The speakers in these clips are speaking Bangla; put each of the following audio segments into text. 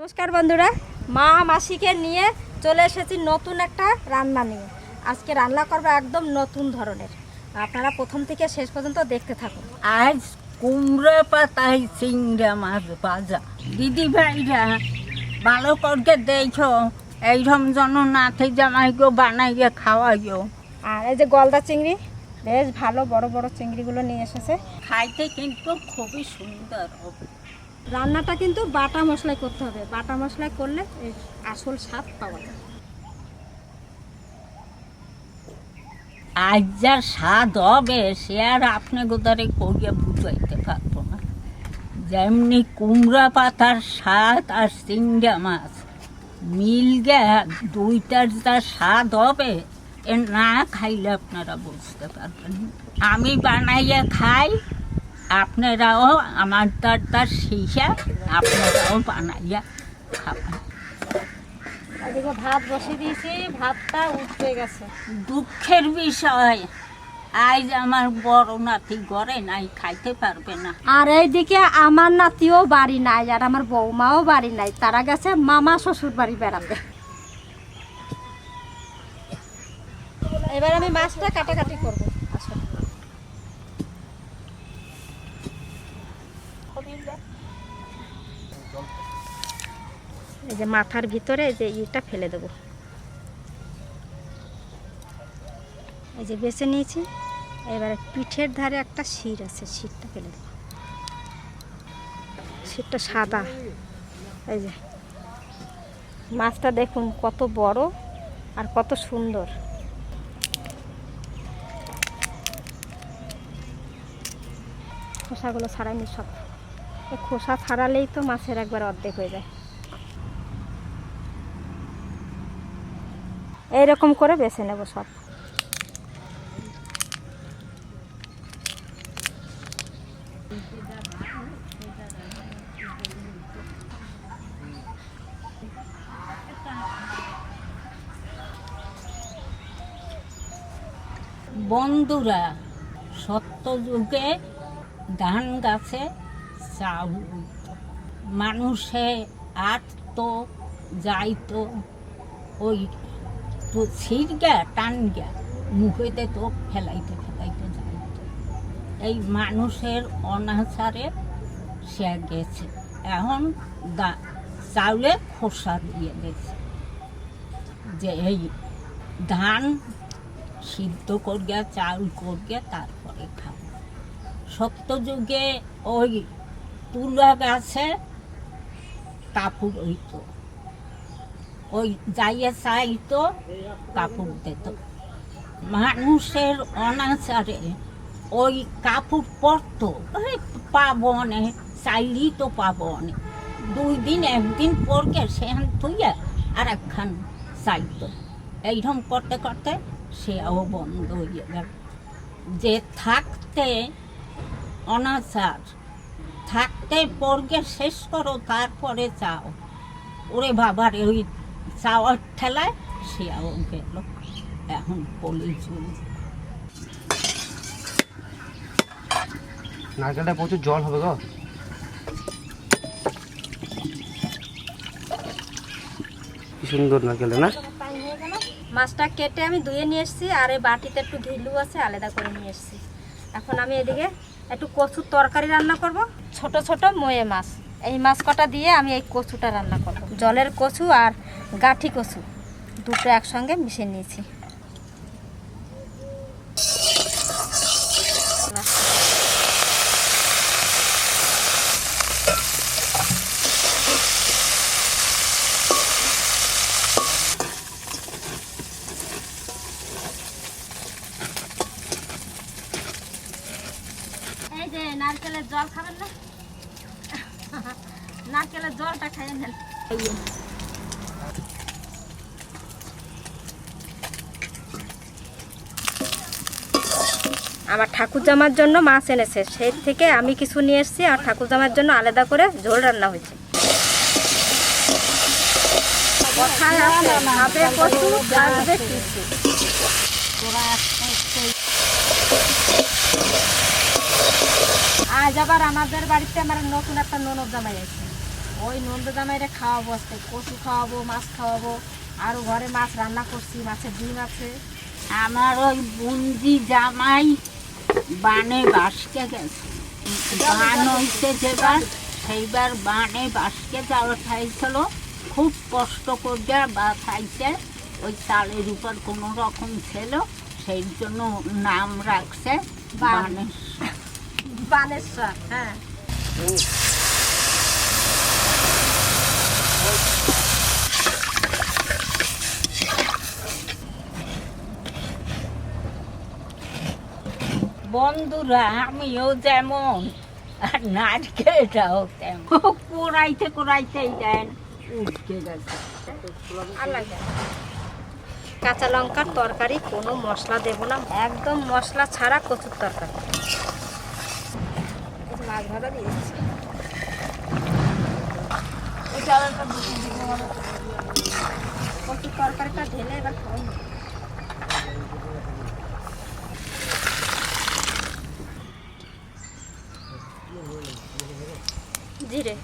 নমস্কার বন্ধুরা, মা মাসিকে নিয়ে চলে এসেছি নতুন একটা রান্না নিয়ে। আজকে রান্না করবো একদম নতুন ধরনের। আপনারা প্রথম থেকে শেষ পর্যন্ত দেখতে থাকুন। আজ কুমড়ো পাতায় চিংড়া মাছ ভাজা। দিদি ভাইরা ভালো করে দেখো, এইরকম যেন নাতি জামাইকেও বানাইয়ে খাওয়াইও। আর এই যে গলদা চিংড়ি, বেশ ভালো বড় বড় চিংড়িগুলো নিয়ে এসেছে। খাইতে কিন্তু খুবই সুন্দর হবে। রান্নাটা কিন্তু বাটা মশলায় করতে হবে, বাটা মশলায় করলে এই আসল স্বাদ পাওয়া যায়। আজ যা স্বাদ হবে সে আর আপনি গোদারে করিয়ে বুঝাইতে পারবো না। যেমনি কুমড়া পাতার স্বাদ আর চিংড়া মাছ মিলগে দুইটার যা স্বাদ হবে এ না খাইলে আপনারা বুঝতে পারবেন। আমি বানাইয়া খাই, আপনারাও আমার তার শিশা আপনারাও বানাইয়া খাবেন। এদিকে ভাত বসিয়ে দিয়েছি, ভাতটা উঠে গেছে। দুঃখের বিষয় আজ আমার বড় নাতি ঘরে নাই, খাইতে পারবে না। আর এইদিকে আমার নাতিও বাড়ি নাই, আর আমার বৌমাও বাড়ি নাই, তারা গেছে মামা শ্বশুর বাড়ি বেড়াতে। এবার আমি মাছটা কাটাকাটি করবো। এই যে মাথার ভিতরে এই যে ইটা ফেলে দেবো। এই যে বেছে নিয়েছি। এবারে পিঠের ধারে একটা শির আছে, শিরটা ফেলে দেবো। শিরটা সাদা। এই যে মাছটা দেখুন কত বড় আর কত সুন্দর। খোসাগুলো ছাড়াইনি সব। এই খোসা ছাড়ালেই তো মাছের একবার অর্ধেক হয়ে যায়। এইরকম করে বেছে নেব সব। বন্ধুরা, সত্য যুগে ধান গাছে চাউল হইত, মানুষে আটতো যাইতো, ওই তো ছিড়গা টানগা মুখেতে তো ফেলাইতে ফেলাইতে যাইতো। এই মানুষের অনাচারে সে গেছে। এখন চাউলে খোসা দিয়ে গেছে যে এই ধান সিদ্ধ করিয়া চাউল করিয়া তারপরে খাবো। সত্য যুগে ওই তুলা গাছে কাপড় হইত, ওই যাইয়া চাইতো কাপড় দিত। মানুষের অনাচারে ওই কাপড় পরতো, পাবো অনেক চাইলেই তো পাবো অনেক। 2 দিন 1 দিন পরকে সেখান থুইয়া আর একখান চাইতো। এইরকম করতে করতে সেও বন্ধ হয়ে গেল। যে থাকতে অনাচার, থাকতে পরকে শেষ করো তারপরে চাও, ওরে বাবার ওই চাওয়ার ঠেলায় সেও গেল। এখন পলি চুল। নারকেলটা প্রচুর জল হবে গো। কি সুন্দর নারকেলটা না। মাছটা কেটে আমি ধুয়ে নিয়ে এসেছি, আর এই বাটিতে একটু ঘিলু আছে, আলাদা করে নিয়ে এসেছি। এখন আমি এদিকে একটু কচুর তরকারি রান্না করব। ছোট ছোট ময়ে মাছ, এই মাছ কটা দিয়ে আমি এই কচুটা রান্না করব। জলের কচু আর গাঠি কচু দুটো একসঙ্গে মিশিয়ে নিয়েছি। এই যে নারকেলের জল খাবেন না? নারকেলের জলটা খাইয়ে নেন। আমার ঠাকুর জামার জন্য মাছ এনেছে, সেই থেকে আমি কিছু নিয়ে এসেছি, আর ঠাকুর জামার জন্য আলাদা করে ঝোল রান্না হয়েছে। আজ আবার আমাদের বাড়িতে আমার নতুন একটা ননদ জামাই আছে। ও ওই নন্দ জামাইরে খাওয়াবো, আজকে কচু খাওয়াবো, মাছ খাওয়াবো, আরও ঘরে মাছ রান্না করছি, মাছের ডিম আছে। আমার ওই বুন্দি জামাই বানে বাসকে গেছে, বান হইতে যেবার সেইবার বানে বাসকে যাওয়া খাইছিল, খুব কষ্ট করিয়া বা খাইতে ওই চালের উপর কোনো রকম ছিল, সেই জন্য নাম রাখছে বানেশ্বর। বানেশ্বর, হ্যাঁ। বন্ধুরা আমিও যেমন আর নারকেলটাও তেমন, কোরাইতে কোরাইতেই দেন উঠকে গেছে। কাঁচা লঙ্কার তরকারি, কোনো মশলা দেব না, একদম মশলা ছাড়া কচুর তরকারি। মাছ ভাজা দিয়েছি, কচুর তরকারিটা ঢেলে এবার খাওয়াই। জিরে,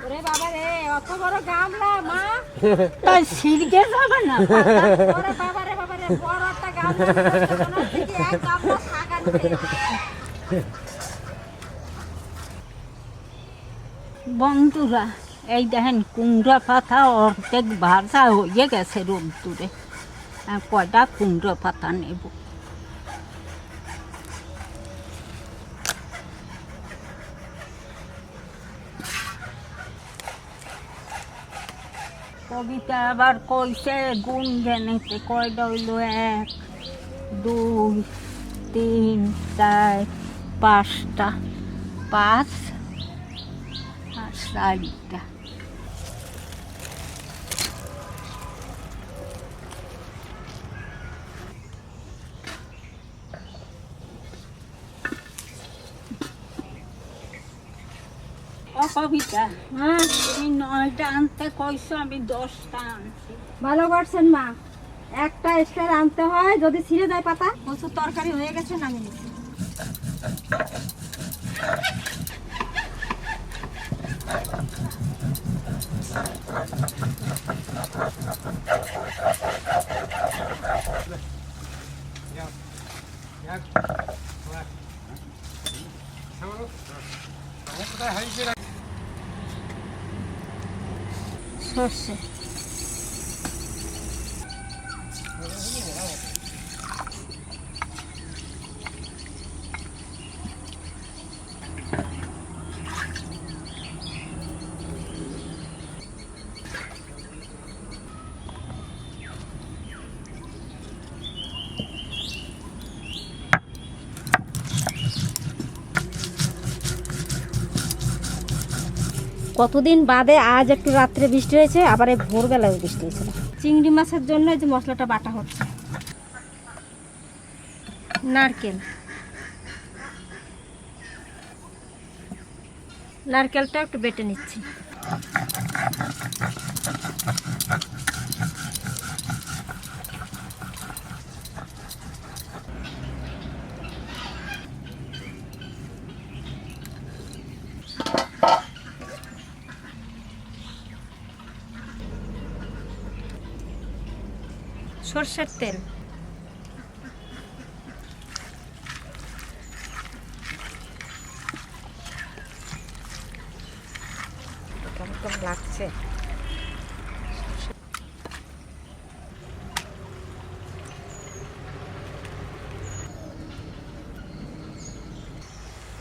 ওরে বাবা রে, অত বড় গামলা মা, তাই সিরকে যাবে না। ওরে বাবা রে বাবা রে, বড় একটা গামলা, এক গামলা শাক আনবে। বন্ধুরা এই দেখেন কুমড়া পাতা অর্ধেক ভাজা হয়ে গেছে রোদ্দুরে, কয়টা কুমড়া পাতা নেব। কবিতা আবার কইছে গুণ জেনেছে, কয়টা হইল 1 2 3 4 5টা, 5 আর 4টা। কবিতা, হ্যাঁ, তুমি 9টা আনতে কইছো, আমি 10টা আনছি। ভালো করছেন মা, একটা এক্সট্রা আনতে হয়, যদি ছিঁড়ে যায় পাতা। কচুর তরকারি হয়ে গেছে, নামিয়ে নিচ্ছি। সর্ষে, কতদিন বাদে আজ একটু রাত্রে বৃষ্টি হয়েছে, আবার এই ভোরবেলায় বৃষ্টি হয়েছিল। চিংড়ি মাছের জন্য এই যে মশলাটা বাটা হচ্ছে। নারকেল, নারকেলটা একটু বেটে নিচ্ছি। সরষের তেল, কেমন লাগছে।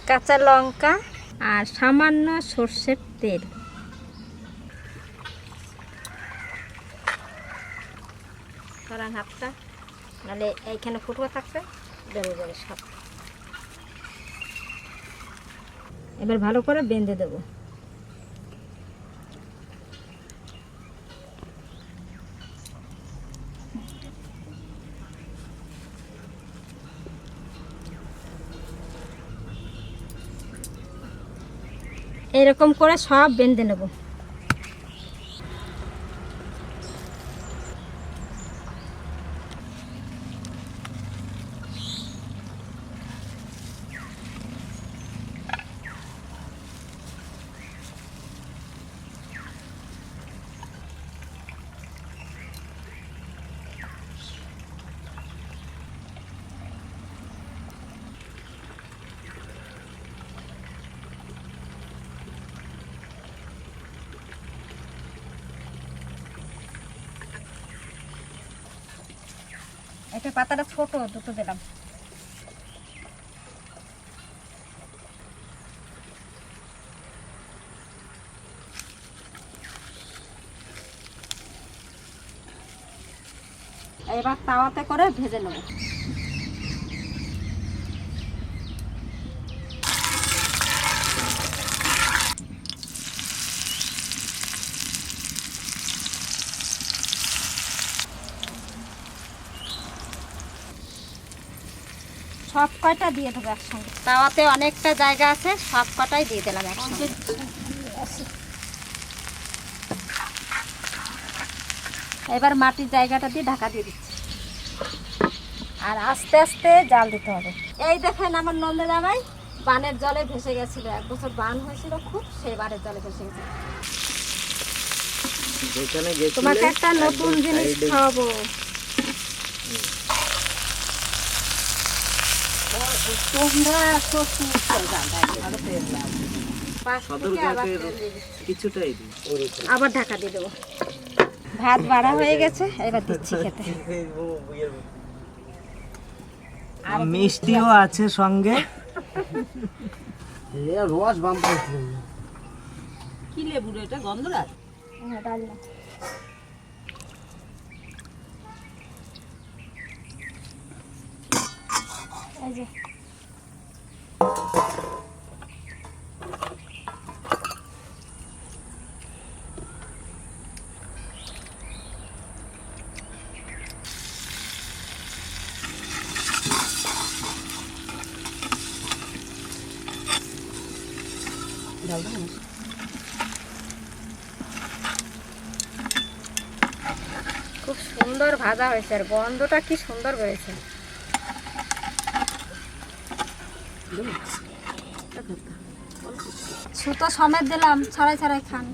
কাঁচা লঙ্কা আর সামান্য সরষের তেল। সরান হাতটা, নাহলে এইখানে ফুটুয়া থাকছে, বেরো যাবে সব। এবার ভালো করে বেঁধে দেব। এরকম করে সব বেঁধে নেব। একটা পাতাটা ছোট, দুটো দিলাম। এবার তাওয়াতে করে ভেজে নেব। সব কয়টা দিয়ে দেবো একসঙ্গে, তাওয়াতে অনেকটা জায়গা আছে, সব কটাই দিয়ে দিলাম একসঙ্গে। এবার মাটির জায়গাটা দিয়ে ঢাকা দিয়ে দিচ্ছি, আর আস্তে আস্তে জাল দিতে হবে। এই দেখেন আমার নন্দে জামাই বানের জলে ভেসে গেছিল, 1 বছর বান হয়েছিল খুব, সেই বানের জলে ভেসে গেছিল। তোমাকে একটা নতুন জিনিস খাওয়াবো। তোমরা আবার ঢাকা দিয়ে দেবো। ভাত বাড়া হয়ে গেছে, এবার দিচ্ছি খেতে। আর মিষ্টিও আছে সঙ্গে। রস বাম কি লেবু রে এটা, গন্ধরাজ? হ্যাঁ, ডাল না। এই যে খুব সুন্দর ভাজা হয়েছে, আর গন্ধটা কি সুন্দর বেরোছে। সুতো সমেত দিলাম, ছড়াই ছড়াই খান।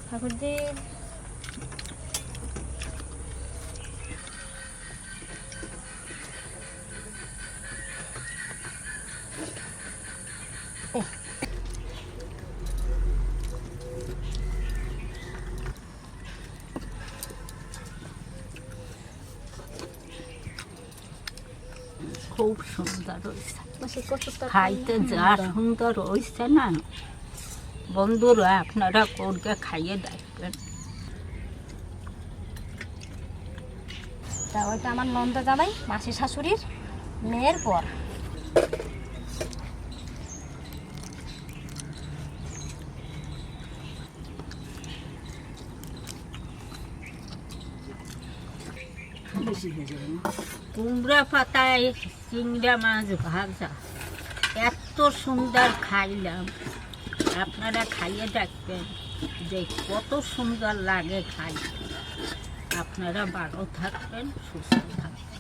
ঠাকুরজি খুব সুন্দর হয়েছে, খাইতে যা সুন্দর হয়েছে না। বন্ধুরা আপনারা করকে খাইয়ে দেখবেন। তা ওইটা আমার নন্দ জামাই, মাসি শাশুড়ির মেয়ের পর। কুমড়া পাতায় চিংড়া মাছ ভাজা এত সুন্দর খাইলাম, আপনারা খাইয়ে দেখবেন যে কত সুন্দর লাগে খাই। আপনারা ভালো থাকবেন, সুস্থ থাকবেন।